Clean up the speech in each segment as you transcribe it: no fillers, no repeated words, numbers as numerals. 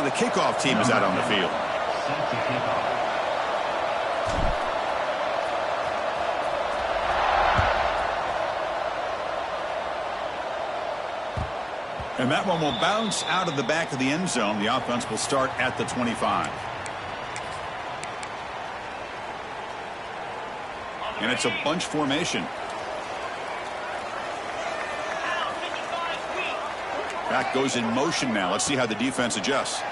the kickoff team is out on the field. And that one will bounce out of the back of the end zone. The offense will start at the 25. And it's a bunch formation. Back goes in motion now. Let's see how the defense adjusts.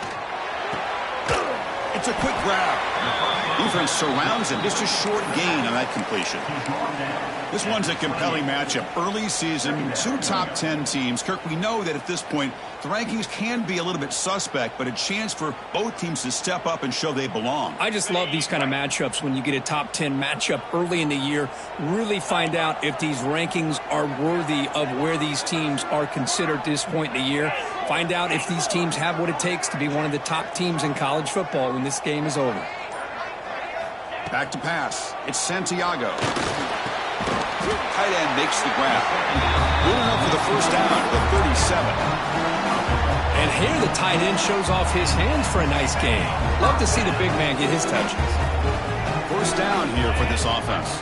It's a quick grab. Defense surrounds him. Just a short gain on that completion. This one's a compelling matchup. Early season, two top 10 teams. Kirk, we know that at this point, the rankings can be a little bit suspect, but a chance for both teams to step up and show they belong. I just love these kind of matchups when you get a top 10 matchup early in the year. Really find out if these rankings are worthy of where these teams are considered at this point in the year. Find out if these teams have what it takes to be one of the top teams in college football when this game is over. Back to pass. It's Santiago. Tight end makes the grab. Good enough for the first down at the 37. And here the tight end shows off his hands for a nice gain. Love to see the big man get his touches. First down here for this offense.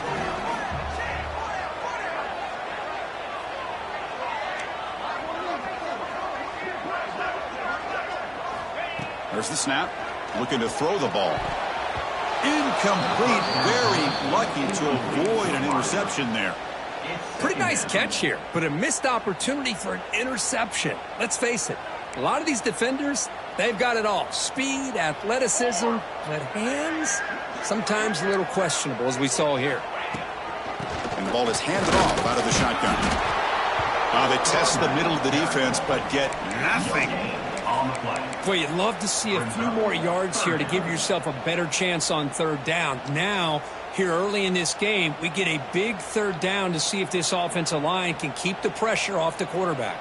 There's the snap. Looking to throw the ball. Incomplete. Very lucky to avoid an interception there. Pretty nice catch here, but a missed opportunity for an interception. Let's face it, a lot of these defenders, they've got it all. Speed, athleticism, but hands, sometimes a little questionable, as we saw here. And the ball is handed off out of the shotgun. They test the middle of the defense, but get nothing. Boy, you'd love to see a few more yards here to give yourself a better chance on third down. Now, here early in this game, we get a big third down to see if this offensive line can keep the pressure off the quarterback.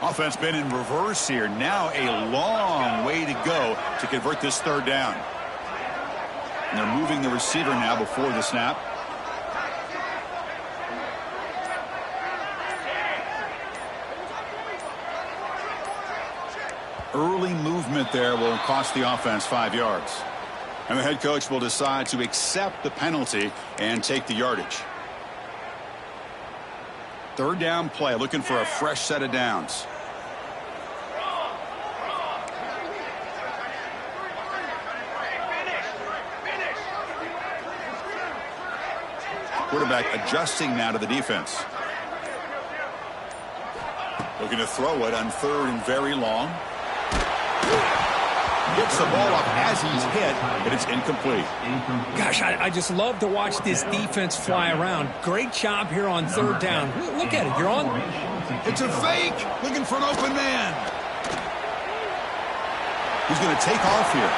Offense been in reverse here. Now a long way to go to convert this third down. And they're moving the receiver now before the snap. Early movement there will cost the offense 5 yards. And the head coach will decide to accept the penalty and take the yardage. Third down play, looking for a fresh set of downs. Quarterback adjusting now to the defense. Looking to throw it on third and very long. Gets the ball up as he's hit, but it's incomplete. Gosh, I just love to watch this defense fly around. Great job here on third down. Look at it. You're on. It's a fake. Looking for an open man. He's going to take off here.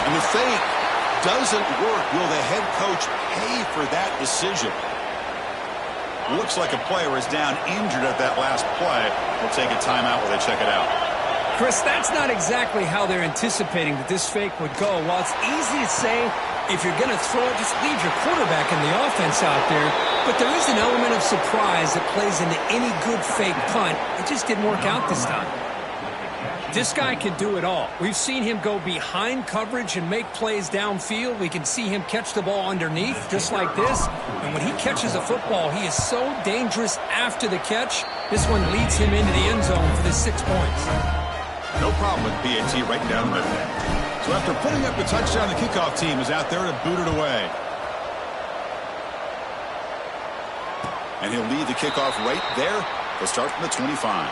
And the fake doesn't work. Will the head coach pay for that decision? Looks like a player is down injured at that last play. We'll take a timeout while they check it out. Chris, that's not exactly how they're anticipating that this fake would go. While it's easy to say, if you're going to throw it, just leave your quarterback and the offense out there. But there is an element of surprise that plays into any good fake punt. It just didn't work out this time. This guy can do it all. We've seen him go behind coverage and make plays downfield. We can see him catch the ball underneath, just like this. And when he catches a football, he is so dangerous after the catch. This one leads him into the end zone for the 6 points. No problem with PAT right down the middle. So after putting up the touchdown, the kickoff team is out there to boot it away. And he'll lead the kickoff right there. They'll start from the 25.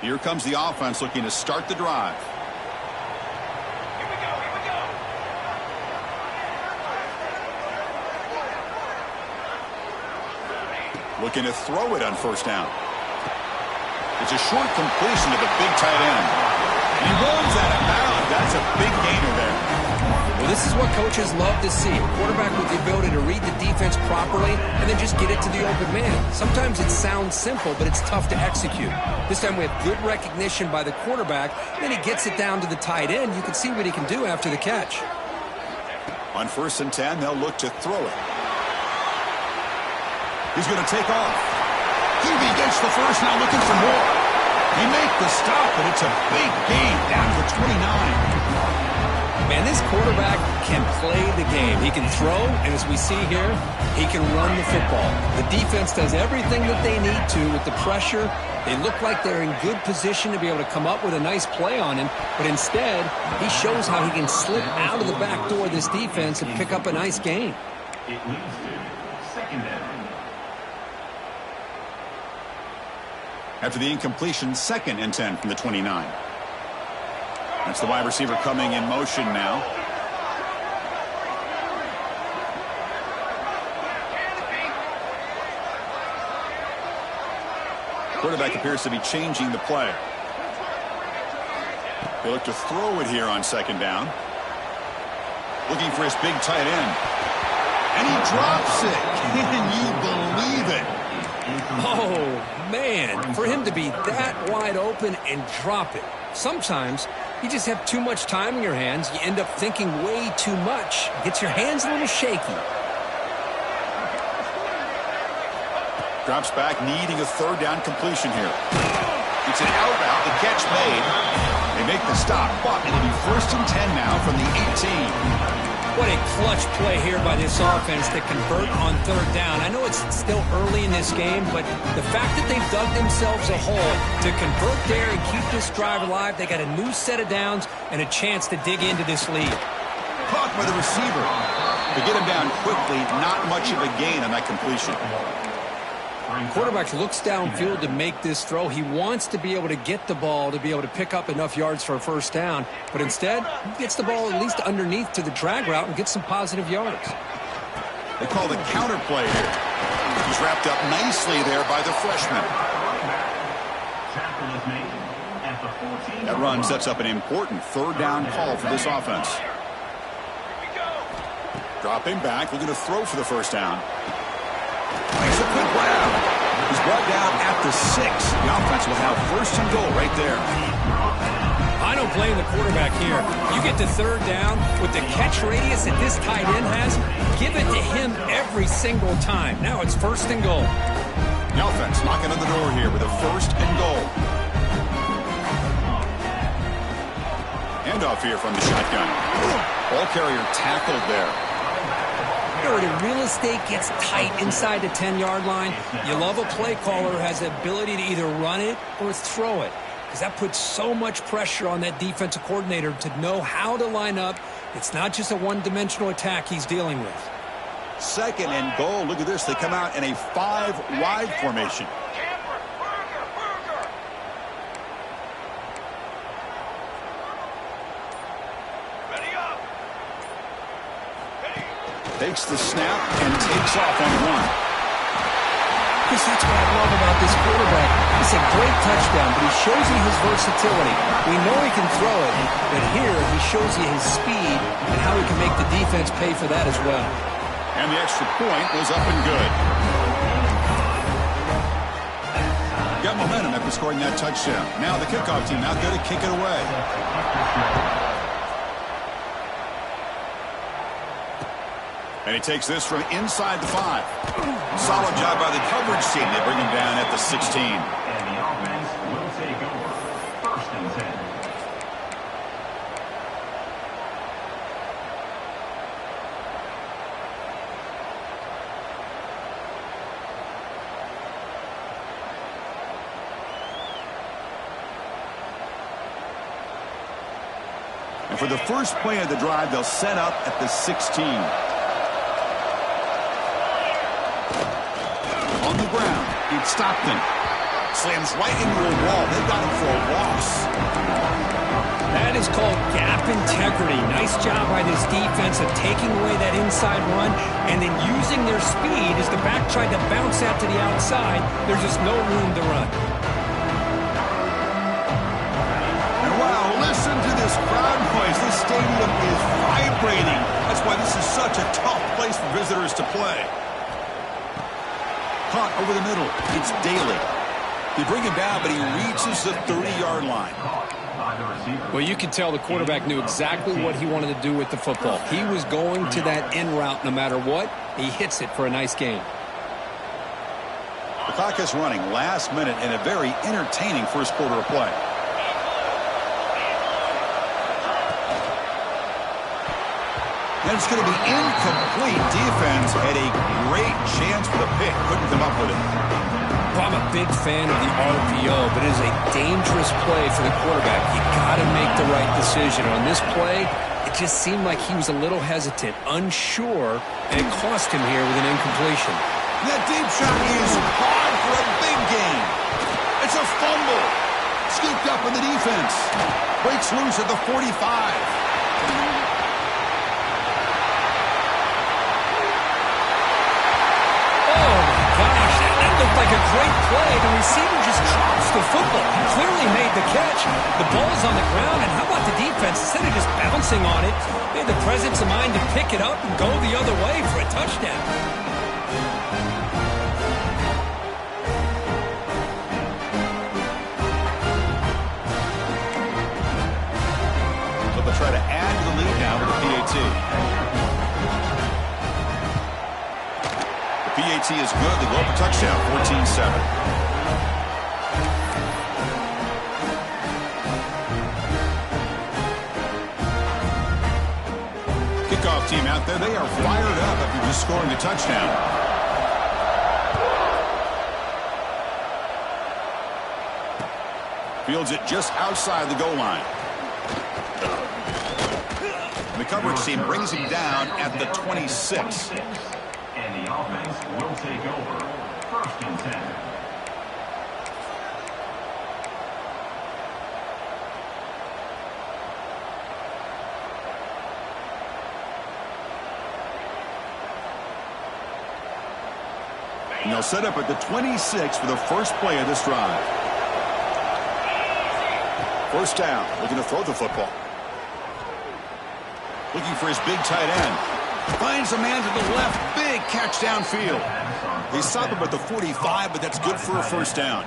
Here comes the offense looking to start the drive. Looking to throw it on first down. It's a short completion to the big tight end. And he runs out of bounds. That's a big gainer there. Well, this is what coaches love to see. A quarterback with the ability to read the defense properly and then just get it to the open man. Sometimes it sounds simple, but it's tough to execute. This time we have good recognition by the quarterback. Then he gets it down to the tight end. You can see what he can do after the catch. On 1st and 10, they'll look to throw it. He's going to take off. He gets the first, now looking for more. He makes the stop, but it's a big gain down to the 29. Man, this quarterback can play the game. He can throw, and as we see here, he can run the football. The defense does everything that they need to with the pressure. They look like they're in good position to be able to come up with a nice play on him, but instead, he shows how he can slip out of the back door of this defense and pick up a nice gain. It leads to second down. After the incompletion, 2nd and 10 from the 29. That's the wide receiver coming in motion now. Quarterback appears to be changing the play. They look to throw it here on 2nd down. Looking for his big tight end. And he drops it. Can you believe it? Oh, man, for him to be that wide open and drop it. Sometimes you just have too much time in your hands. You end up thinking way too much. Gets your hands a little shaky. Drops back, needing a 3rd down completion here. It's an out route, the catch made. They make the stop, but it'll be 1st and 10 now from the 18. What a clutch play here by this offense to convert on 3rd down. I know it's still early in this game, but the fact that they've dug themselves a hole to convert there and keep this drive alive, they got a new set of downs and a chance to dig into this lead. Caught by the receiver. To get him down quickly, not much of a gain on that completion. Quarterback looks downfield to make this throw. He wants to be able to get the ball to be able to pick up enough yards for a 1st down. But instead, he gets the ball at least underneath to the drag route and gets some positive yards. They call the counter play here. He's wrapped up nicely there by the freshman. That run sets up an important 3rd down call for this offense. Dropping back, looking to throw for the 1st down. Makes a quick grab. He's brought down at the 6. The offense will have 1st and goal right there. I don't blame the quarterback here. You get to 3rd down with the catch radius that this tight end has, give it to him every single time. Now it's 1st and goal. The offense knocking on the door here with a 1st and goal. Handoff here from the shotgun. Ball carrier tackled there. The real estate gets tight inside the 10-yard line. You love a play caller who has the ability to either run it or throw it, because that puts so much pressure on that defensive coordinator to know how to line up. It's not just a one-dimensional attack he's dealing with. 2nd and goal. Look at this. They come out in a 5-wide formation. Takes the snap and takes off on the run. Chris, that's what I love about this quarterback. It's a great touchdown, but he shows you his versatility. We know he can throw it, but here he shows you his speed and how he can make the defense pay for that as well. And the extra point was up and good. Got momentum after scoring that touchdown. Now the kickoff team out there to kick it away. And he takes this from inside the 5. Solid job by the coverage team. They bring him down at the 16. And the offense will take over 1st and 10. And for the first play of the drive, they'll set up at the 16. On the ground, it's Stockton. Slams right into a wall. They've got him for a loss. That is called gap integrity. Nice job by this defense of taking away that inside run and then using their speed as the back tried to bounce out to the outside. There's just no room to run. And wow, listen to this crowd noise. This stadium is vibrating. That's why this is such a tough place for visitors to play. Caught over the middle. It's Daly. They bring him down, but he reaches the 30-yard line. Well, you can tell the quarterback knew exactly what he wanted to do with the football. He was going to that in route no matter what. He hits it for a nice gain. Clock is running last minute in a very entertaining first quarter of play. And it's going to be incomplete. Defense had a great chance for the pick. Couldn't come up with it. Well, I'm a big fan of the RPO, but it is a dangerous play for the quarterback. You got to make the right decision. On this play, it just seemed like he was a little hesitant, unsure, and it cost him here with an incompletion. That deep shot is hard for a big gain. It's a fumble. Scooped up in the defense. Breaks loose at the 45. Like a great play. The receiver just drops the football. Clearly made the catch. The ball's on the ground, and how about the defense? Instead of just bouncing on it, they had the presence of mind to pick it up and go the other way for a touchdown. So they'll try to add to the lead now with the PAT. PAT is good. They go up a touchdown, 14-7. Kickoff team out there. They are fired up after just scoring a touchdown. Fields it just outside the goal line. And the coverage team brings him down at the 26. And the offense will take over. 1st and 10. And they'll set up at the 26 for the first play of this drive. First down, looking to throw the football. Looking for his big tight end. Finds a man to the left. Big catch downfield. They stop him at the 45, but that's good for a first down.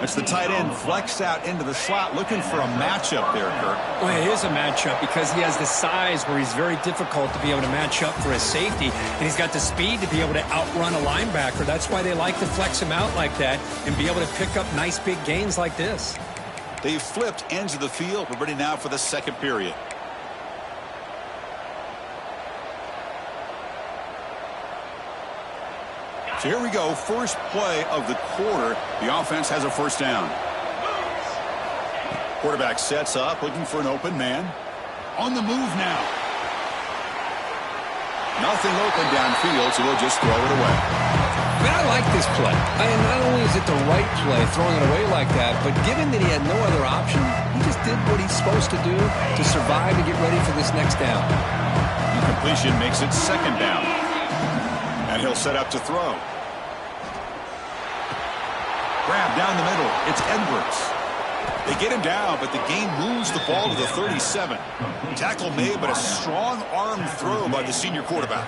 It's the tight end flexed out into the slot, looking for a matchup there, Kurt. Well, it is a matchup because he has the size where he's very difficult to be able to match up for his safety, and he's got the speed to be able to outrun a linebacker. That's why they like to flex him out like that and be able to pick up nice big gains like this. They've flipped ends of the field. We're ready now for the second period. So here we go, first play of the quarter. The offense has a first down. Quarterback sets up, looking for an open man. On the move now. Nothing open downfield, so he'll just throw it away. Man, I like this play. Not only is it the right play, throwing it away like that, but given that he had no other option, he just did what he's supposed to do to survive and get ready for this next down. Incompletion makes it second down. And he'll set up to throw. Grab down the middle. It's Edwards. They get him down, but the game moves the ball to the 37. Tackle made, but a strong arm throw by the senior quarterback.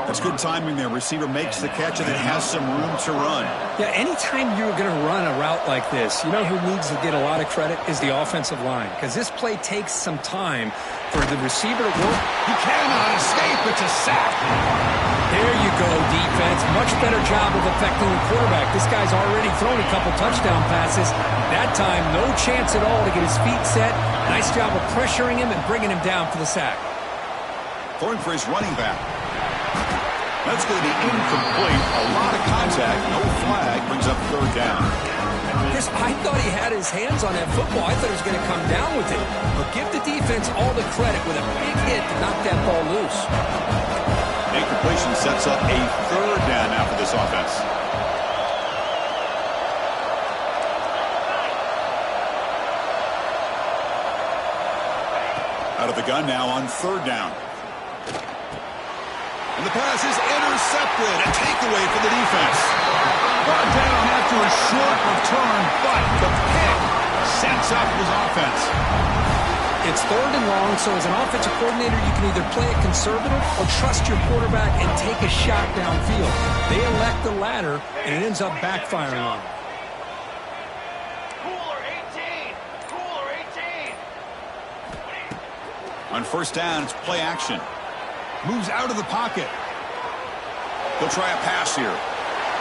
That's good timing there. Receiver makes the catch and it has some room to run. Yeah, anytime you're going to run a route like this, you know who needs to get a lot of credit is the offensive line, because this play takes some time for the receiver to work. He cannot escape. It's a sack. There you go, defense. Much better job of affecting the quarterback. This guy's already thrown a couple touchdown passes. That time, no chance at all to get his feet set. Nice job of pressuring him and bringing him down for the sack. Going for his running back. That's going to be incomplete. A lot of contact. No flag. Brings up third down. Chris, I thought he had his hands on that football. I thought he was going to come down with it. But give the defense all the credit with a big hit to knock that ball loose. Incompletion sets up a third down now for this offense. Out of the gun now on third down. And the pass is intercepted. A takeaway for the defense. Brought down after a short return, but the pick sets up his offense. It's third and long, so as an offensive coordinator, you can either play it conservative or trust your quarterback and take a shot downfield. They elect the latter, and it ends up backfiring on them. Cooler 18. On first down, it's play action. Moves out of the pocket. He'll try a pass here.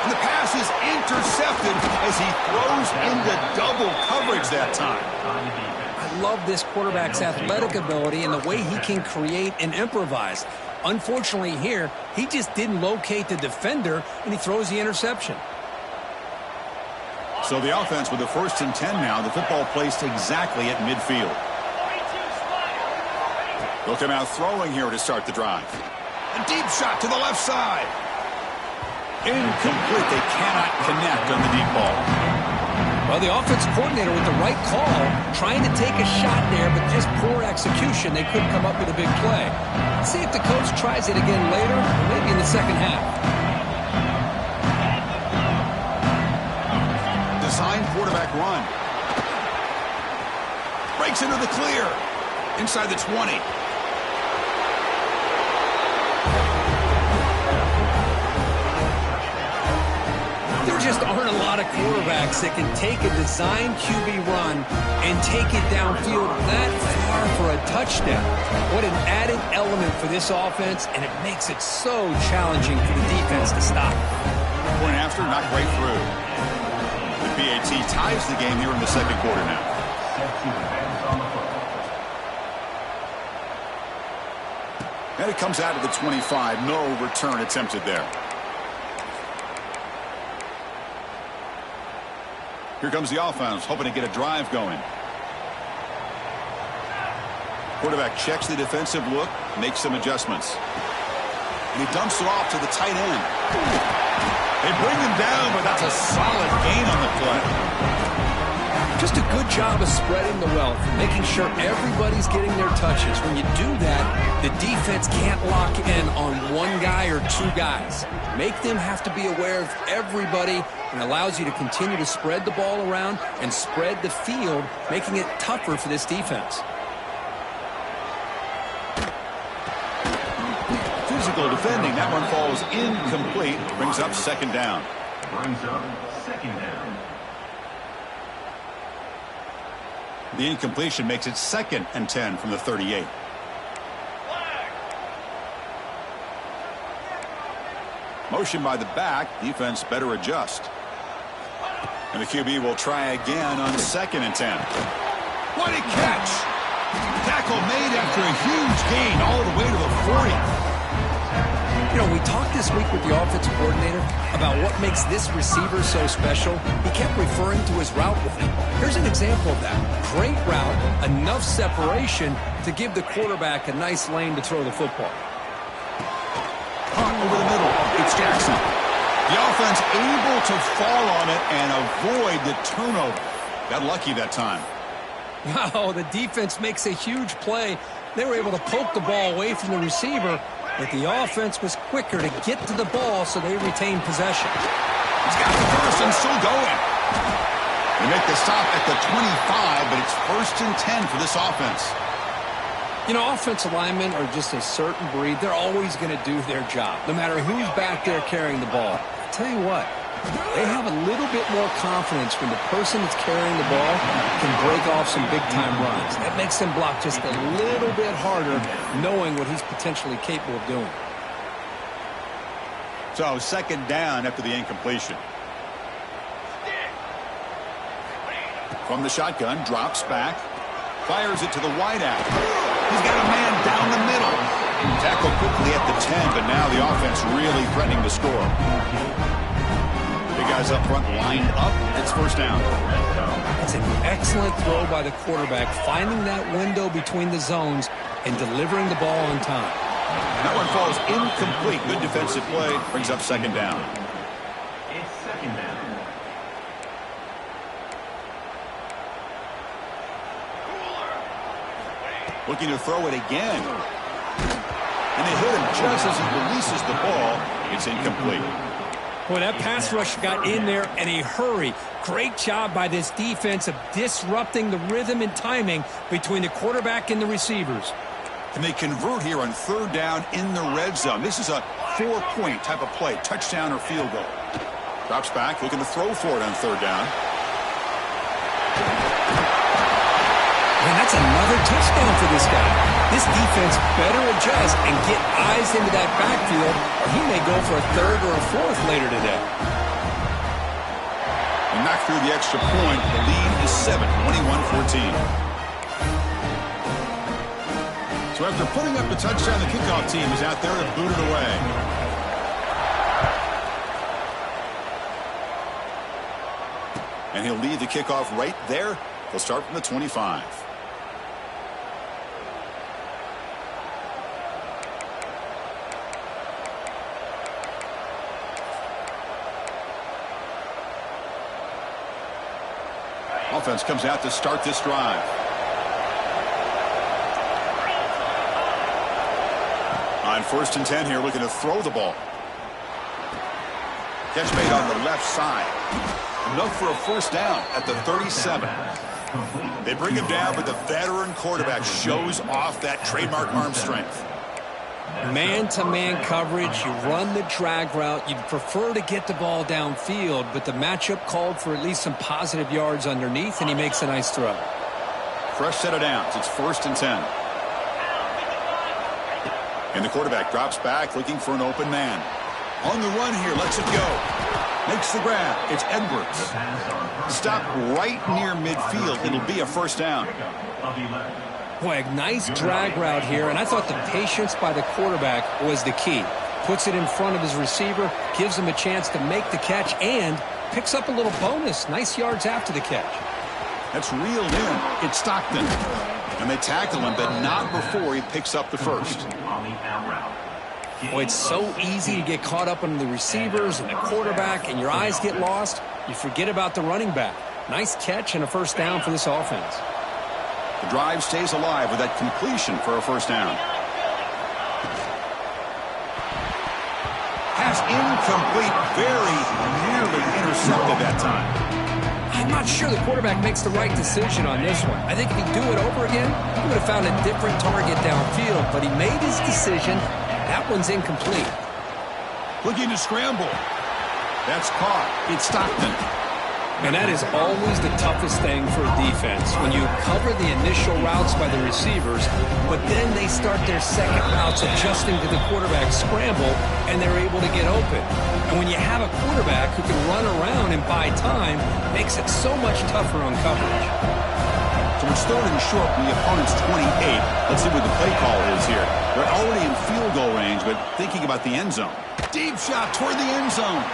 And the pass is intercepted as he throws into double coverage that time. I love this quarterback's athletic ability and the way he can create and improvise. Unfortunately here, he just didn't locate the defender, and he throws the interception. So the offense with the 1st and 10 now, the football placed exactly at midfield. They'll come out throwing here to start the drive. A deep shot to the left side. Incomplete. They cannot connect on the deep ball. Well, the offense coordinator with the right call, trying to take a shot there, but just poor execution. They couldn't come up with a big play. Let's see if the coach tries it again later, or maybe in the second half. Design quarterback run. Breaks into the clear. Inside the 20. There just aren't a lot of quarterbacks that can take a design QB run and take it downfield that far for a touchdown. What an added element for this offense, and it makes it so challenging for the defense to stop. Point after, not quite through. The PAT ties the game here in the second quarter now. And it comes out of the 25. No return attempted there. Here comes the offense, hoping to get a drive going. Quarterback checks the defensive look, makes some adjustments. And he dumps it off to the tight end. They bring him down, but that's a solid gain on the play. Just a good job of spreading the wealth, making sure everybody's getting their touches. When you do that, the defense can't lock in on one guy or two guys. Make them have to be aware of everybody, and allows you to continue to spread the ball around and spread the field, making it tougher for this defense. Physical defending. That one falls incomplete. Brings up second down. The incompletion makes it 2nd and 10 from the 38. Motion by the back. Defense better adjust. And the QB will try again on 2nd and 10. What a catch! Tackle made after a huge gain all the way to the 40. You know, we talked this week with the offensive coordinator about what makes this receiver so special. He kept referring to his route with him. Here's an example of that. Great route, enough separation to give the quarterback a nice lane to throw the football. Caught over the middle. It's Jackson. The offense able to fall on it and avoid the turnover. Got lucky that time. Wow, the defense makes a huge play. They were able to poke the ball away from the receiver, but the offense was quicker to get to the ball, so they retained possession. He's got the first and still going. They make the stop at the 25, but it's 1st and 10 for this offense. You know, offensive linemen are just a certain breed. They're always going to do their job, no matter who's back there carrying the ball. I'll tell you what, they have a little bit more confidence when the person that's carrying the ball can break off some big-time runs. That makes them block just a little bit harder, knowing what he's potentially capable of doing. So 2nd down after the incompletion. From the shotgun, drops back, fires it to the wideout. He's got a man down the middle. Tackle quickly at the 10, but now the offense really threatening to score. Big guys up front lined up. It's 1st down. That's an excellent throw by the quarterback, finding that window between the zones and delivering the ball on time. That one falls incomplete. Good defensive play. Brings up 2nd down. It's 2nd down. Looking to throw it again. And they hit him just as he releases the ball. It's incomplete. Boy, that pass rush got in there in a hurry. Great job by this defense of disrupting the rhythm and timing between the quarterback and the receivers. And they convert here on 3rd down in the red zone. This is a 4-point type of play, touchdown or field goal. Drops back, looking to throw for it on 3rd down. Man, that's another touchdown for this guy. This defense better adjust and get eyes into that backfield, or he may go for a 3rd or a 4th later today. And knocked through the extra point. The lead is 7, 21-14. So after putting up the touchdown, the kickoff team is out there to boot it away. And he'll lead the kickoff right there. He'll start from the 25. Offense comes out to start this drive. On 1st and 10 here, looking to throw the ball. Catch made on the left side. Enough for a first down at the 37. They bring him down, but the veteran quarterback shows off that trademark arm strength. Man-to-man coverage, you run the drag route. You'd prefer to get the ball downfield, but the matchup called for at least some positive yards underneath, and he makes a nice throw. Fresh set of downs. It's 1st and 10. And the quarterback drops back, looking for an open man. On the run here, lets it go. Makes the grab. It's Edwards. Stop right near midfield. It'll be a first down. Boy, a nice drag route here, and I thought the patience by the quarterback was the key. Puts it in front of his receiver, gives him a chance to make the catch, and picks up a little bonus. Nice yards after the catch. That's reeled in. It's Stockton. And they tackle him, but not before he picks up the first. Boy, it's so easy to get caught up on the receivers and the quarterback, and your eyes get lost. You forget about the running back. Nice catch and a first down for this offense. The drive stays alive with that completion for a first down. Pass incomplete, very nearly intercepted that time. I'm not sure the quarterback makes the right decision on this one. I think if he'd do it over again, he would have found a different target downfield, but he made his decision. That one's incomplete. Looking to scramble. That's caught. It's Stockton. And that is always the toughest thing for a defense, when you cover the initial routes by the receivers, but then they start their second routes adjusting to the quarterback's scramble, and they're able to get open. And when you have a quarterback who can run around and buy time, makes it so much tougher on coverage. So it's third and short from the opponent's 28. Let's see what the play call is here. They're already in field goal range, but thinking about the end zone. Deep shot toward the end zone.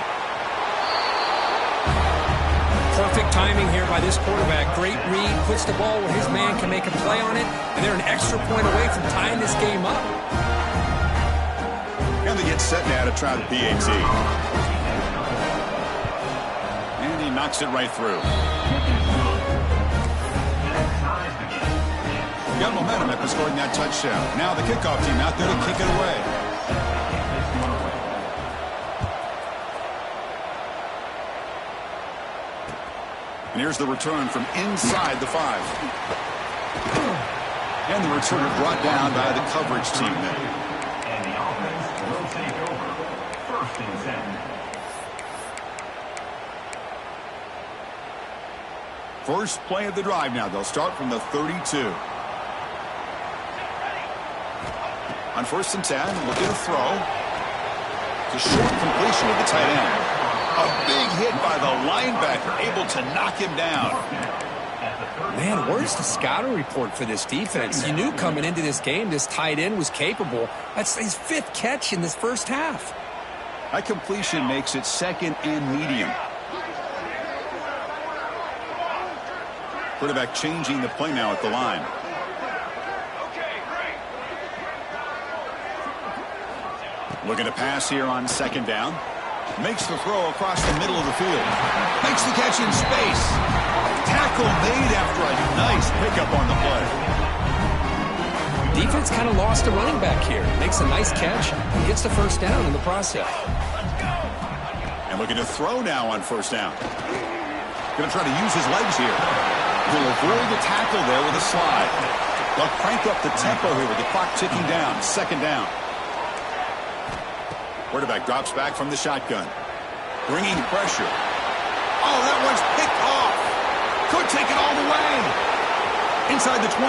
Perfect timing here by this quarterback. Great read, puts the ball where his man can make a play on it, and they're an extra point away from tying this game up. And they get set now to try the PAT. And he knocks it right through. Got momentum after scoring that touchdown. Now the kickoff team out there to kick it away. And here's the return from inside the 5. And the returner brought down by the coverage team there. And the offense will take over. 1st and 10. First play of the drive now. They'll start from the 32. On 1st and 10, we'll get a throw. It's a short completion with the tight end. A big hit by the linebacker, able to knock him down. Man, where's the scouting report for this defense? You knew coming into this game this tight end was capable. That's his 5th catch in this first half. That completion makes it 2nd and medium. Quarterback changing the play now at the line. Looking to pass here on 2nd down. Makes the throw across the middle of the field. Makes the catch in space. Tackle made after a nice pickup on the play. Defense kind of lost a running back here. Makes a nice catch and gets the first down in the process. And looking to throw now on 1st down. Going to try to use his legs here. He'll avoid the tackle there with a slide. They'll crank up the tempo here with the clock ticking down. 2nd down. Quarterback drops back from the shotgun. Bringing pressure. Oh, that one's picked off. Could take it all the way. Inside the 20.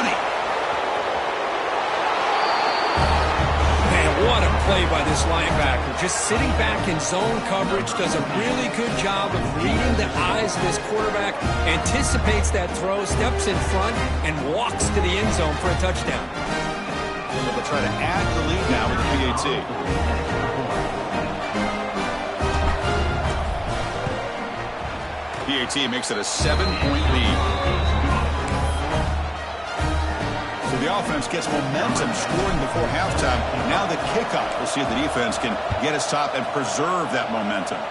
Man, what a play by this linebacker. Just sitting back in zone coverage, does a really good job of reading the eyes of his quarterback, anticipates that throw, steps in front, and walks to the end zone for a touchdown. They'll try to add the lead now with the PAT. PAT makes it a 7-point lead. So the offense gets momentum scoring before halftime. Now the kickoff. We'll see if the defense can get a stop and preserve that momentum.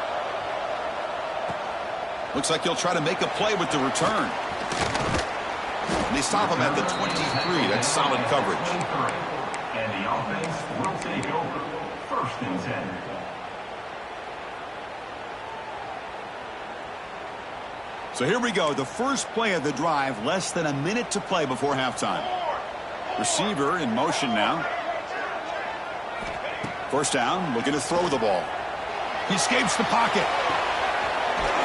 Looks like he'll try to make a play with the return. And they stop him at the 23. That's solid coverage. And the offense will take over. 1st and 10. So here we go. The first play of the drive. Less than a minute to play before halftime. Receiver in motion now. 1st down, looking to throw the ball. He escapes the pocket.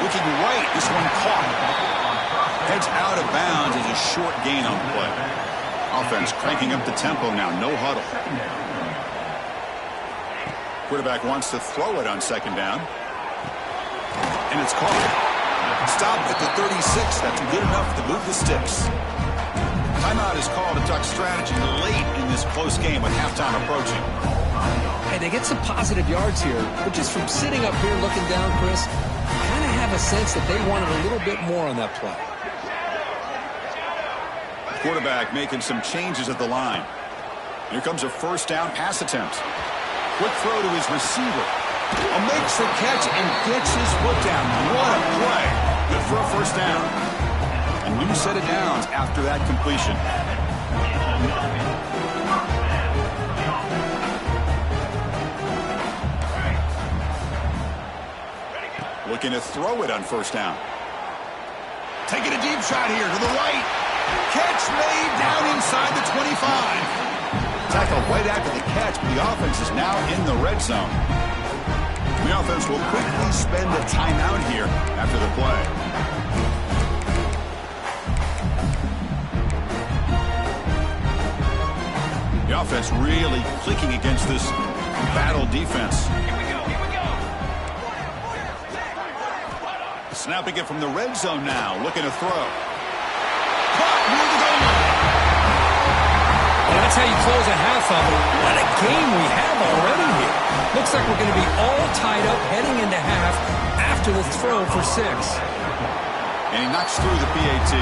Looking right, this one caught. Heads out of bounds as a short gain on the play. Offense cranking up the tempo now, no huddle. Quarterback wants to throw it on 2nd down. And it's caught. Stopped at the 36. That's good enough to move the sticks. Timeout is called to talk strategy late in this close game with halftime approaching. Hey, they get some positive yards here, but just from sitting up here looking down, Chris, I kind of have a sense that they wanted a little bit more on that play. Quarterback making some changes at the line. Here comes a 1st down pass attempt. Quick throw to his receiver. Makes the catch and gets his foot down. What a play. Good for a 1st down. A new set of downs after that completion. Looking to throw it on 1st down. Taking a deep shot here to the right. Catch made down inside the 25. Tackled right after the catch, but the offense is now in the red zone. The offense will quickly spend a timeout here after the play. The offense really clicking against this battle defense. Snapping it from the red zone now, looking to throw. Caught near the goal line. And that's how you close a half of it. What a game we have already here. Looks like we're going to be all tied up heading into half after the throw for 6. And he knocks through the PAT.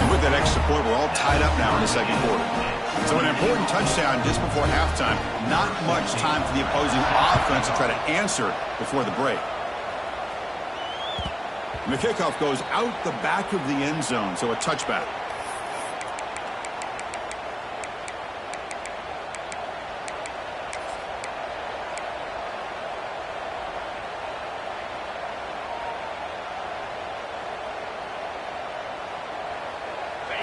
And with that extra point, we're all tied up now in the 2nd quarter. So an important touchdown just before halftime. Not much time for the opposing offense to try to answer before the break. And the kickoff goes out the back of the end zone, so a touchback.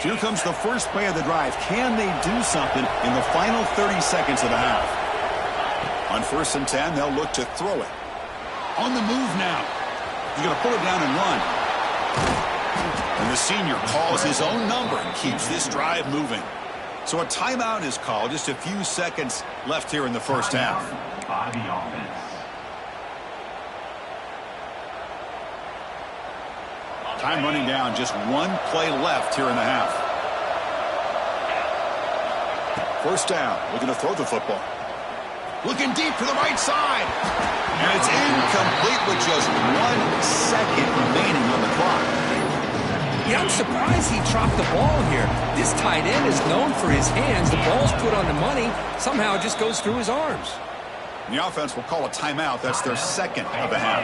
Here comes the first play of the drive. Can they do something in the final 30 seconds of the half? On 1st and 10, they'll look to throw it. On the move now. He's going to pull it down and run. And the senior calls his own number and keeps this drive moving. So a timeout is called. Just a few seconds left here in the 1st half. By the offense. Time running down. Just one play left here in the half. 1st down. Looking to throw the football. Looking deep to the right side. And it's incomplete with just 1 second remaining on the clock. Yeah, I'm surprised he dropped the ball here. This tight end is known for his hands. The ball's put on the money. Somehow it just goes through his arms. And the offense will call a timeout. That's their 2nd of the half.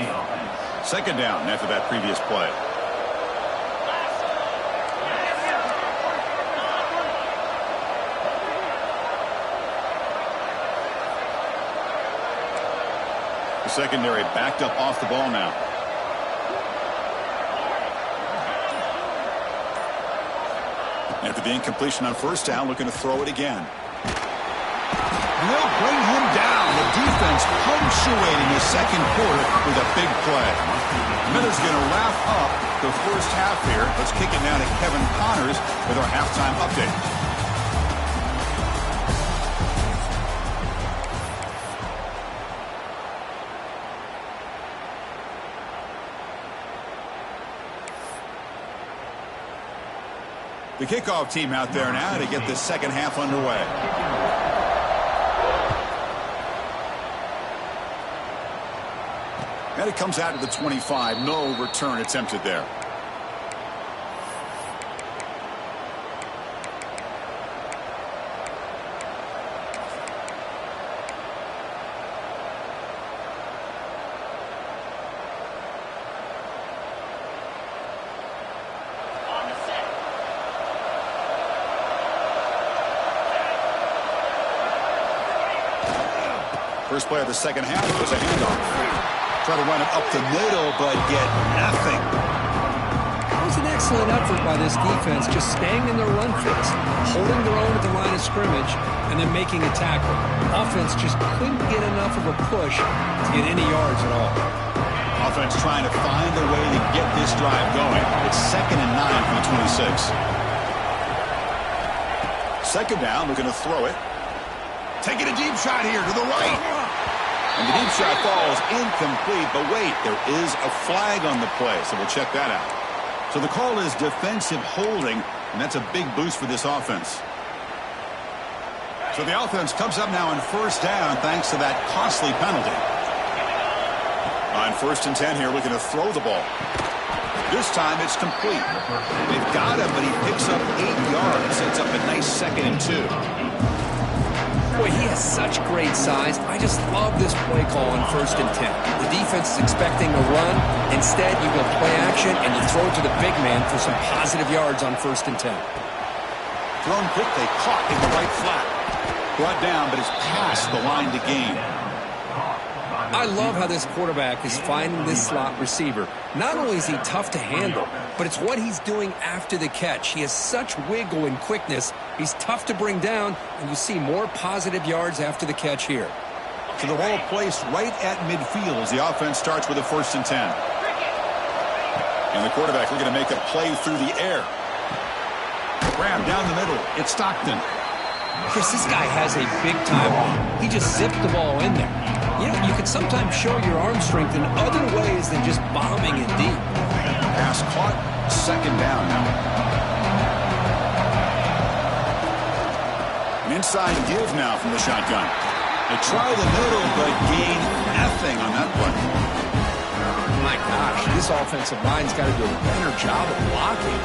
2nd down after that previous play. The secondary backed up off the ball now. After the incompletion on 1st down, looking to throw it again. And they'll bring him down. The defense punctuating the 2nd quarter with a big play. Miller's going to wrap up the 1st half here. Let's kick it now to Kevin Connors with our halftime update. The kickoff team out there now to get the second half underway. And it comes out to the 25. No return attempted there. First play of the second half was a handoff. Try to run it up the middle, but get nothing. That was an excellent effort by this defense, just staying in their run fits, holding their own at the line of scrimmage, and then making a tackle. Offense just couldn't get enough of a push to get any yards at all. Offense trying to find a way to get this drive going. It's 2nd and 9 from the 26. Second down, looking to throw it. Taking a deep shot here to the right. And the deep shot falls incomplete. But wait, there is a flag on the play, so we'll check that out. So the call is defensive holding, and that's a big boost for this offense. So the offense comes up now on first down thanks to that costly penalty. On 1st and 10 here, looking to throw the ball. This time it's complete. They've got him, but he picks up 8 yards. Sets up a nice 2nd and 2. Boy, he has such great size. I just love this play call on 1st and 10. The defense is expecting a run. Instead, you go play action, and you throw it to the big man for some positive yards on 1st and 10. Thrown quickly, caught in the right flat. Brought down, but it's past the line to gain. I love how this quarterback is finding this slot receiver. Not only is he tough to handle, but it's what he's doing after the catch. He has such wiggle and quickness. He's tough to bring down, and you see more positive yards after the catch here. So the ball placed right at midfield as the offense starts with a 1st and 10. And the quarterback looking to make a play through the air. Grab down the middle. It's Stockton. Chris, this guy has a big-time arm. He just zipped the ball in there. You know, you can sometimes show your arm strength in other ways than just bombing it deep. Pass caught, 2nd down now. An inside give now from the shotgun. They try the middle, but gain nothing on that play. My gosh, this offensive line's got to do a better job of blocking.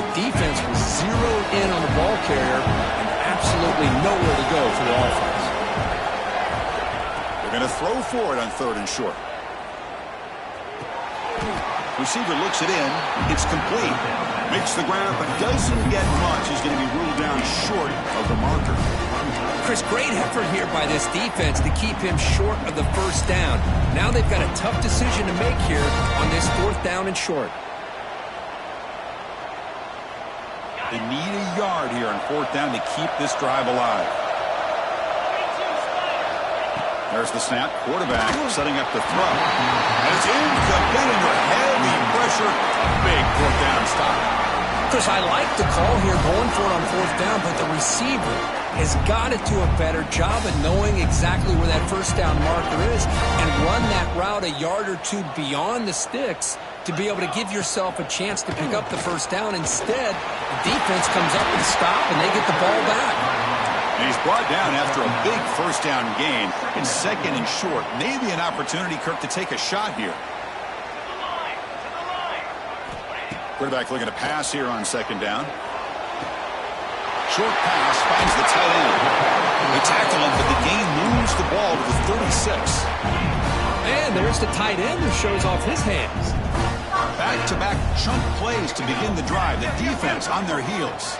The defense was zeroed in on the ball carrier and absolutely nowhere to go for the offense. They're going to throw for it on 3rd and short. Receiver looks it in. It's complete. Makes the ground, but doesn't get much. He's going to be ruled down short of the marker. Chris, great effort here by this defense to keep him short of the 1st down. Now they've got a tough decision to make here on this 4th down and short. They need a yard here on 4th down to keep this drive alive. There's the snap. Quarterback setting up the throw. And it's incomplete under heavy pressure. A big 4th down stop. Chris, I like the call here going for it on 4th down, but the receiver has got to do a better job of knowing exactly where that 1st down marker is and run that route a yard or 2 beyond the sticks to be able to give yourself a chance to pick up the 1st down. Instead, the defense comes up with a stop, and they get the ball back. And he's brought down after a big 1st down gain. It's 2nd and short. Maybe an opportunity, Kirk, to take a shot here. Quarterback looking to pass here on 2nd down. Short pass finds the tight end. They tackle him, but the gain moves the ball to the 36. And there's the tight end who shows off his hands. Back-to-back chunk plays to begin the drive. The defense on their heels.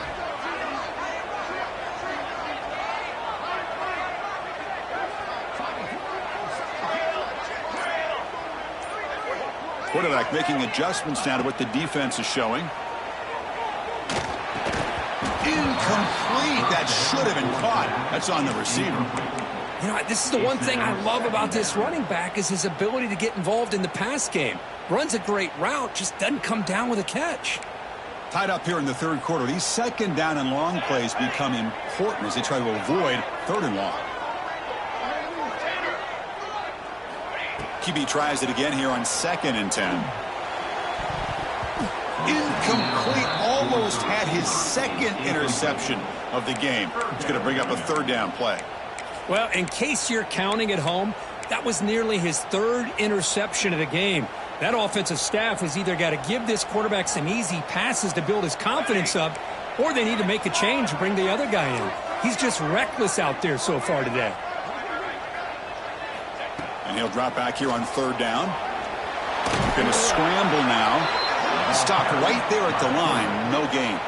Quarterback making adjustments now to what the defense is showing. Incomplete. That should have been caught. That's on the receiver. You know, this is the one thing I love about this running back is his ability to get involved in the pass game. Runs a great route, just doesn't come down with a catch. Tied up here in the 3rd quarter. These 2nd down and long plays become important as they try to avoid 3rd and long. QB tries it again here on 2nd and 10. Incomplete, almost almost had his second interception of the game. It's going to bring up a third down play. Well, in case you're counting at home, that was nearly his third interception of the game. That offensive staff has either got to give this quarterback some easy passes to build his confidence up, or they need to make a change and bring the other guy in. He's just reckless out there so far today. And he'll drop back here on third down. Going to scramble now. Stopped right there at the line. No gain.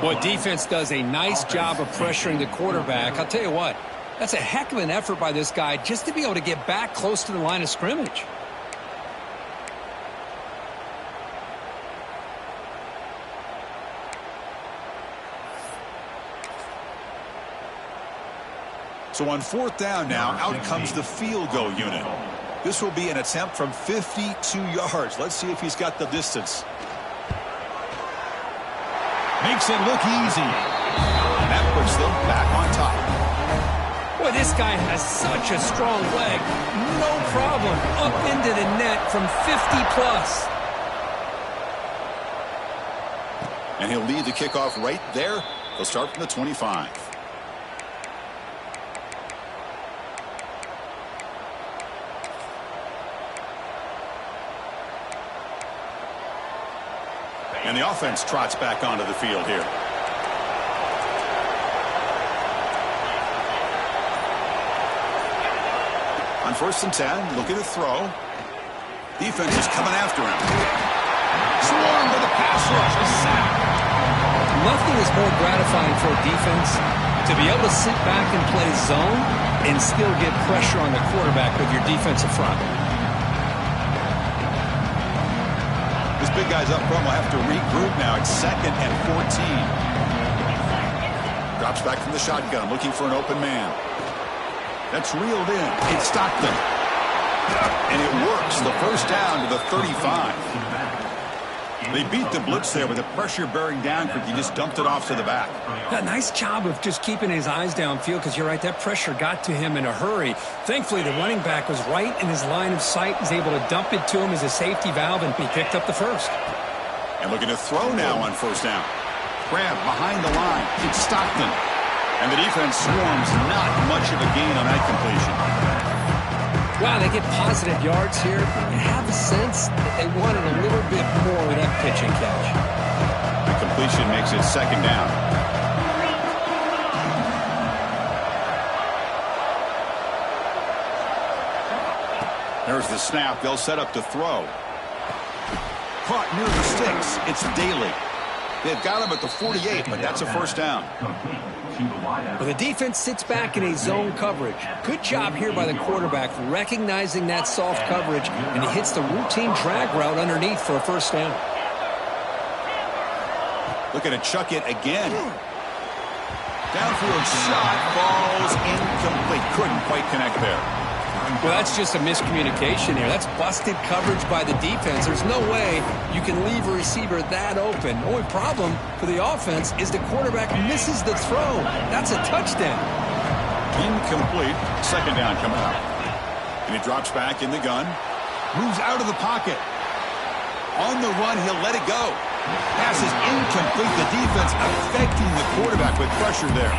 Well, defense does a nice job of pressuring the quarterback. I'll tell you what, that's a heck of an effort by this guy just to be able to get back close to the line of scrimmage. So on fourth down now, out comes the field goal unit. This will be an attempt from 52 yards. Let's see if he's got the distance. Makes it look easy. And that puts them back on top. Boy, this guy has such a strong leg. No problem. Up into the net from 50-plus. And he'll lead the kickoff right there. They'll start from the 25. And the offense trots back onto the field here. On 1st and 10, looking to throw. Defense is coming after him. Swarmed with a pass rush. A sack. Nothing is more gratifying for a defense to be able to sit back and play zone and still get pressure on the quarterback with your defensive front. This big guy's up front will have to regroup now. It's 2nd and 14. Drops back from the shotgun, looking for an open man. That's reeled in. It's Stockton. And it works. The first down to the 35. They beat the blitz there with the pressure bearing down. He just dumped it off to the back. A nice job of just keeping his eyes downfield, because you're right, that pressure got to him in a hurry. Thankfully, the running back was right in his line of sight. He's able to dump it to him as a safety valve, and he picked up the first. And looking to throw now on first down. Grab behind the line. It's Stockton. And the defense swarms. Not much of a gain on that completion. Wow, they get positive yards here. You have a sense that they wanted a little bit more of that pitch and catch. The completion makes it 2nd down. There's the snap. They'll set up to throw. Caught near the sticks. It's Daly. They've got him at the 48, but that's a first down. Well, the defense sits back in a zone coverage. Good job here by the quarterback recognizing that soft coverage, and he hits the routine drag route underneath for a first down. Looking to chuck it again. Downfield shot falls incomplete. Couldn't quite connect there. Well, that's just a miscommunication here. That's busted coverage by the defense. There's no way you can leave a receiver that open. The only problem for the offense is the quarterback misses the throw. That's a touchdown. Incomplete. 2nd down coming up. And he drops back in the gun. Moves out of the pocket. On the run, he'll let it go. Pass is incomplete. The defense affecting the quarterback with pressure there.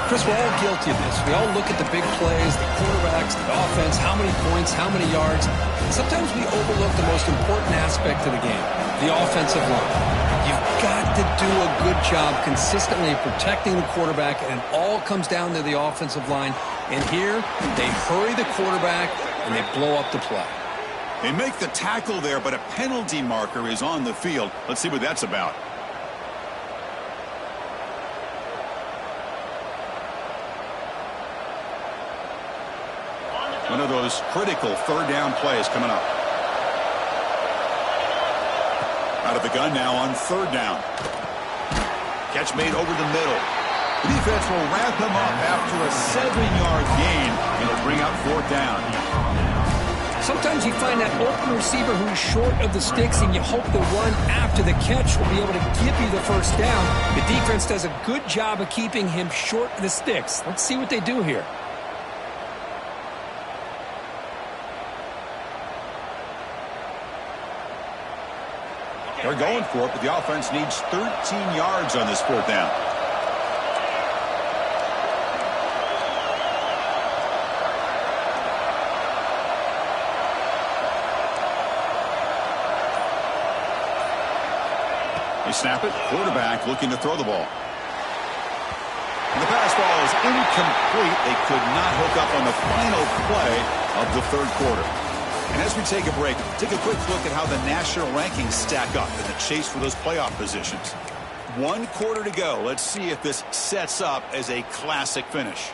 Chris, we're all guilty of this. We all look at the big plays, the quarterbacks, the offense, how many points, how many yards. Sometimes we overlook the most important aspect of the game, the offensive line. You've got to do a good job consistently protecting the quarterback, and it all comes down to the offensive line. And here, they hurry the quarterback, and they blow up the play. They make the tackle there, but a penalty marker is on the field. Let's see what that's about. One of those critical 3rd down plays coming up. Out of the gun now on 3rd down. Catch made over the middle. The defense will wrap him up after a 7-yard gain, and it'll bring out 4th down. Sometimes you find that open receiver who's short of the sticks, and you hope the run after the catch will be able to give you the first down. The defense does a good job of keeping him short of the sticks. Let's see what they do here. They're going for it, but the offense needs 13 yards on this fourth down. They snap it. Quarterback looking to throw the ball. And the pass ball is incomplete. They could not hook up on the final play of the third quarter. And as we take a break, take a quick look at how the national rankings stack up in the chase for those playoff positions. 1 quarter to go. Let's see if this sets up as a classic finish.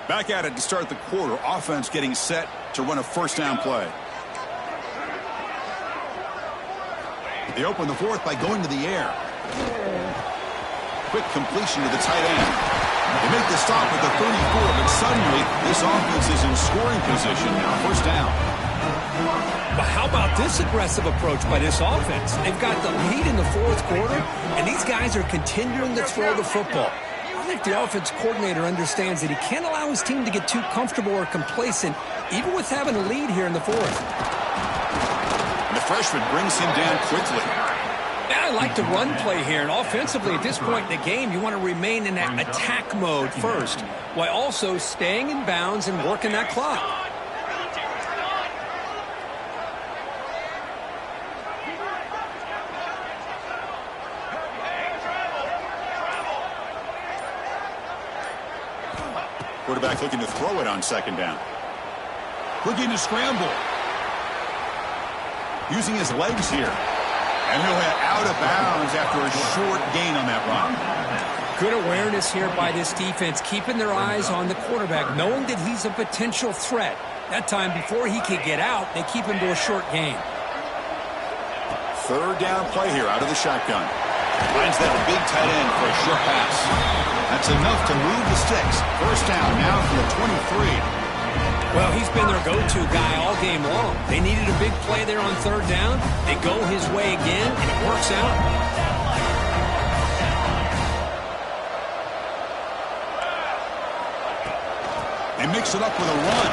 Back at it to start the quarter. Offense getting set to run a first down play. They open the fourth by going to the air. Quick completion to the tight end. They make the stop at the 34, but suddenly this offense is in scoring position now. First down. But how about this aggressive approach by this offense? They've got the lead in the fourth quarter, and these guys are continuing to throw the football. I think the offense coordinator understands that he can't allow his team to get too comfortable or complacent, even with having a lead here in the fourth. And the freshman brings him down quickly. Yeah, I like the run play here, and offensively at this point in the game, you want to remain in that attack mode first, while also staying in bounds and working that clock. Quarterback looking to throw it on second down. Looking to scramble. Using his legs here. And he'll head out of bounds after a short gain on that run. Good awareness here by this defense, keeping their eyes on the quarterback, knowing that he's a potential threat. That time, before he could get out, they keep him to a short gain. Third down play here out of the shotgun. Finds that big tight end for a short pass. That's enough to move the sticks. First down now from the 23. Well, he's been their go-to guy all game long. They needed a big play there on third down. They go his way again, and it works out. They mix it up with a run.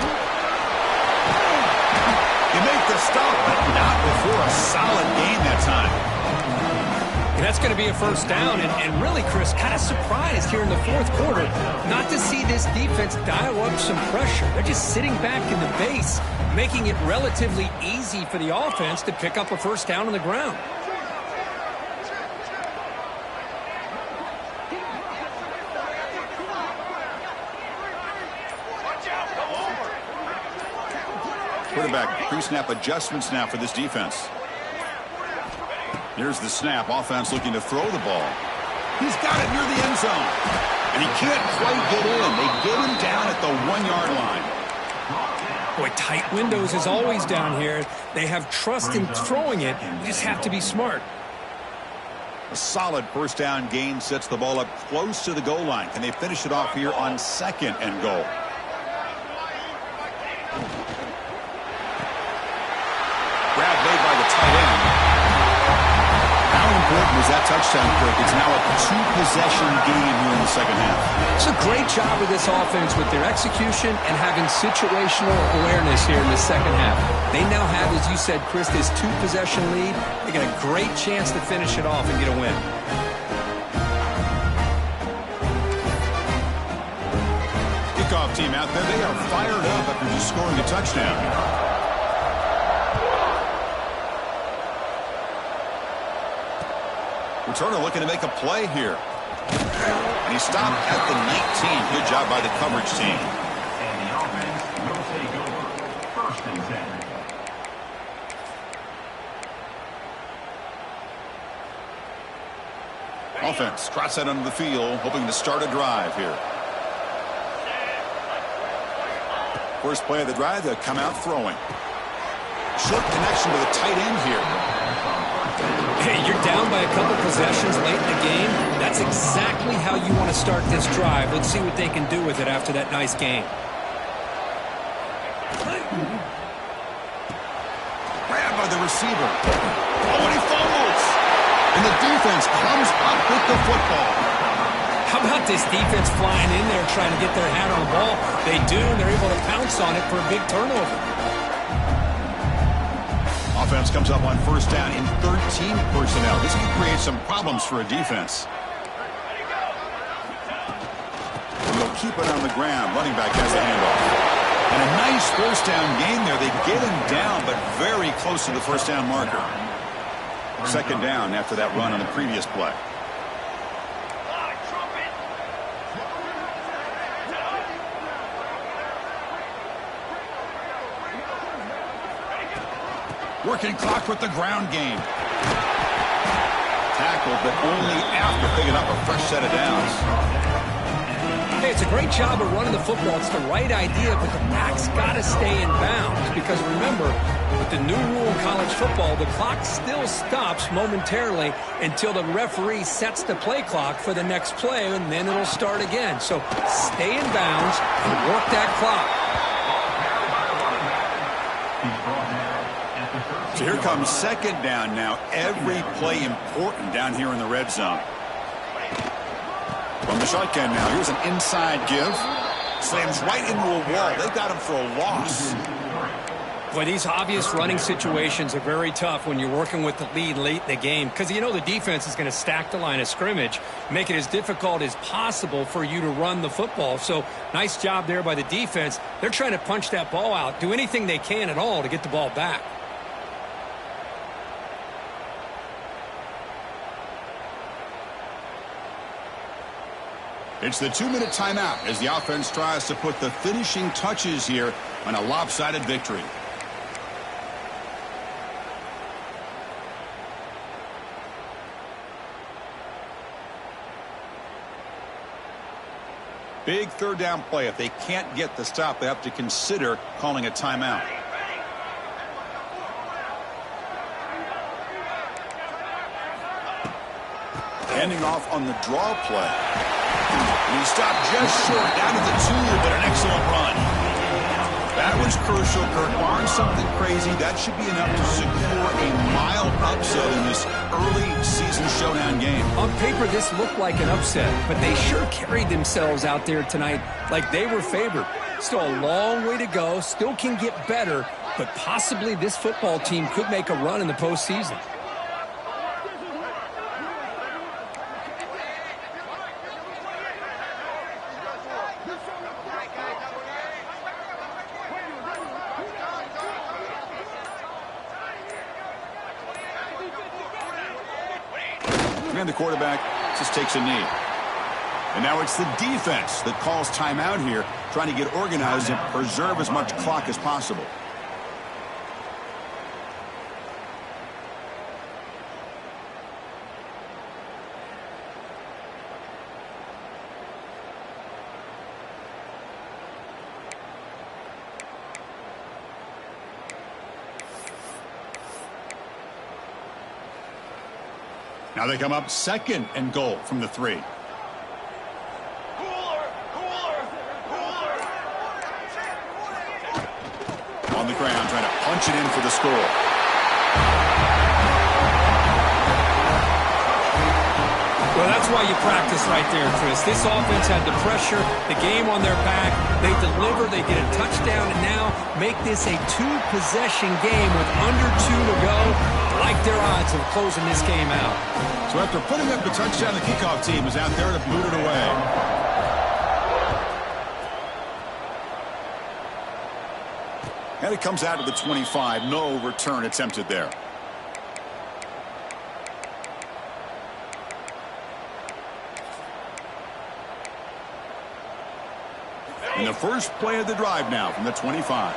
They make the stop, but not before a solid gain that time. And that's going to be a first down. And really, Chris, kind of surprised here in the fourth quarter not to see this defense dial up some pressure. They're just sitting back in the base, making it relatively easy for the offense to pick up a first down on the ground. Quarterback pre-snap adjustments now for this defense. Here's the snap. Offense looking to throw the ball. He's got it near the end zone. And he can't quite get in. They get him down at the 1-yard line. Boy, tight windows is always down here. They have trust in throwing it. You just have to be smart. A solid first down gain sets the ball up close to the goal line. Can they finish it off here on second and goal? Grab made by the tight end. How important was that touchdown, Kirk? It's now a 2-possession game here in the second half. It's a great job of this offense with their execution and having situational awareness here in the second half. They now have, as you said, Chris, this 2-possession lead. They got a great chance to finish it off and get a win. Kickoff team out there. They are fired up after just scoring a touchdown. Returner looking to make a play here. And he stopped at the 19. Good job by the coverage team. And the offense will take over. First and 10. Offense trots that under the field, hoping to start a drive here. First play of the drive, they'll come out throwing. Short connection to the tight end here. Hey, you're down by a couple possessions late in the game. That's exactly how you want to start this drive. Let's see what they can do with it after that nice game. Grabbed by the receiver. Oh, and he fumbles. And the defense comes up with the football. How about this defense flying in there trying to get their hat on the ball? They do, and they're able to pounce on it for a big turnover. offense comes up on first down in 13 personnel. This could create some problems for a defense. They'll keep it on the ground. Running back has the handoff. And a nice first down gain there. They get him down, but very close to the first down marker. Second down after that run on the previous play. Working clock with the ground game. Tackled, but only after picking up a fresh set of downs. Hey, it's a great job of running the football. It's the right idea, but the back's got to stay in bounds. Because remember, with the new rule in college football, the clock still stops momentarily until the referee sets the play clock for the next play, and then it'll start again. So stay in bounds and work that clock. So here comes second down now. Every play important down here in the red zone. From the shotgun now, here's an inside give. Slams right into a wall. They've got him for a loss. Boy, these obvious running situations are very tough when you're working with the lead late in the game, because you know the defense is going to stack the line of scrimmage, make it as difficult as possible for you to run the football. So nice job there by the defense. They're trying to punch that ball out, do anything they can at all to get the ball back. It's the 2-minute timeout as the offense tries to put the finishing touches here on a lopsided victory. Big third down play. If they can't get the stop, they have to consider calling a timeout. Handing off on the draw play. And he stopped just short, down to the 2, but an excellent run. That was crucial, Kirk. Barring something crazy, that should be enough to secure a mild upset in this early season showdown game. On paper, this looked like an upset, but they sure carried themselves out there tonight like they were favored. Still a long way to go, still can get better, but possibly this football team could make a run in the postseason. And the quarterback just takes a knee. And now it's the defense that calls timeout here, trying to get organized and preserve as much clock as possible. Now they come up second and goal from the 3. On the ground, trying to punch it in for the score. Well, that's why you practice right there, Chris. This offense had the pressure, the game on their back. They deliver, they get a touchdown, and now make this a 2-possession game with under 2 to go. Like their odds of closing this game out. So after putting up the touchdown, the kickoff team is out there to boot it away. And it comes out to the 25. No return attempted there. And the first play of the drive now from the 25.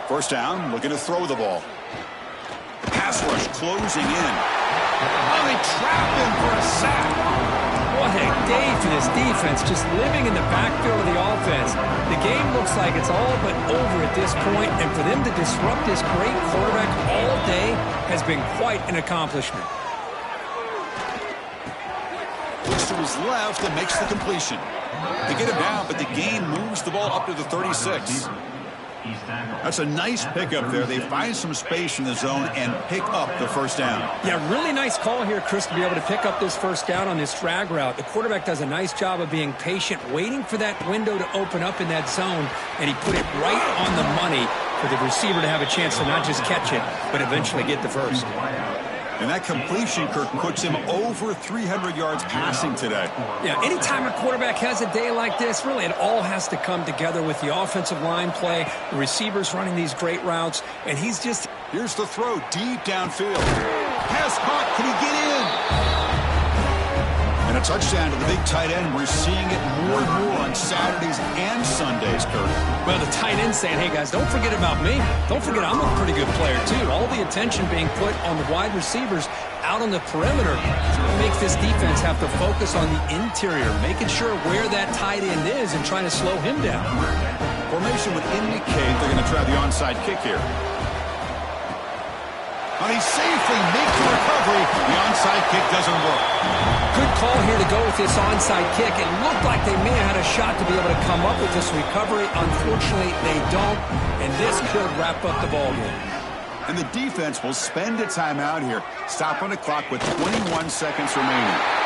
First down, looking to throw the ball. Pass rush closing in. Oh, they trap him for a sack. What a day for this defense, just living in the backfield of the offense. The game looks like it's all but over at this point, and for them to disrupt this great quarterback all day has been quite an accomplishment. Looks to his left and makes the completion. They get him down, but the gain moves the ball up to the 36. He's tackled. That's a nice pickup there. They find some space in the zone and pick up the first down. Yeah, really nice call here, Chris, to be able to pick up this first down on this drag route. The quarterback does a nice job of being patient, waiting for that window to open up in that zone, and he put it right on the money for the receiver to have a chance to not just catch it, but eventually get the first. And that completion, Kirk, puts him over 300 yards passing today. Yeah, anytime a quarterback has a day like this, really it all has to come together with the offensive line play, the receivers running these great routes, and he's just... Here's the throw deep downfield. Pass caught. Can he get in? And a touchdown to the big tight end. We're seeing it more and more on Saturdays and Sundays, Kirk. Well, the tight end saying, hey, guys, don't forget about me. Don't forget I'm a pretty good player, too. All the attention being put on the wide receivers out on the perimeter makes this defense have to focus on the interior, making sure where that tight end is and trying to slow him down. Formation would indicate they're going to try the onside kick here. And he safely makes the recovery. The onside kick doesn't work. Good call here to go with this onside kick. It looked like they may have had a shot to be able to come up with this recovery. Unfortunately, they don't, and this could wrap up the ballgame. And the defense will spend a timeout here. Stop on the clock with 21 seconds remaining.